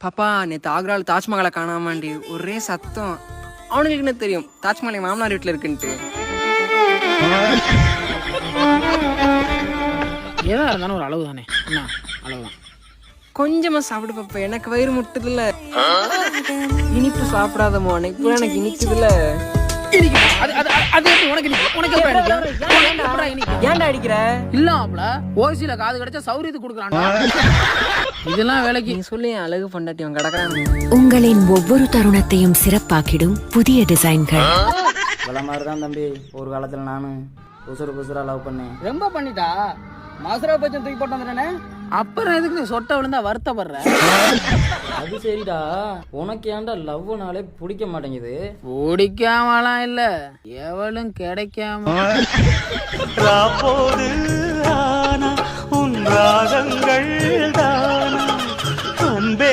பாப்பா நேற்று ஆக்ராவில் தாஜ்மஹாலை காணாமாண்டி ஒரே சத்தம். அவனுங்களுக்கு என்ன தெரியும் தாஜ்மஹால் என் மாமனார் வீட்டில் இருக்குன்ட்டு. எதா இருந்தாலும் ஒரு அளவு தானே என்ன அளவுதான். கொஞ்சமா சாப்பிடு பாப்பா, எனக்கு வயிறு முட்டுதுல்ல. இனிப்பு சாப்பிடாதமோ இப்போ எனக்கு இனிக்குதுல்ல. ஏன்டா அடிக்கிற? இல்லாமல ஓசியில காது கிடைச்சா சௌரியத்துக்கு கொடுக்குறான். இதெல்லாம் வேலைக்கு நீ சொல்லி என் அழகு பொண்டாட்டி அவன் கிடக்குறான். உங்களின் ஒவ்வொரு தருணத்தையும் சிறப்பாக்கிடும் புதிய டிசைன்கள். இவ்வளோ மாதிரி தான் தம்பி ஒரு காலத்தில் நானும் புசுரா லவ் பண்ணேன். ரொம்ப பண்ணிட்டா மாசரா பச்சை தூக்கி போட்டு வந்துட்டானே. அப்புறம் எதுக்கு நீ சொட்ட விழுந்தா வருத்தப்படுற? அது சரிடா, உனக்கு ஏன்டா லவ்னாலே பிடிக்க மாட்டேங்குது? பிடிக்காமலாம் இல்ல, எவளும் கிடைக்காம. உன் ராகங்கள் தான்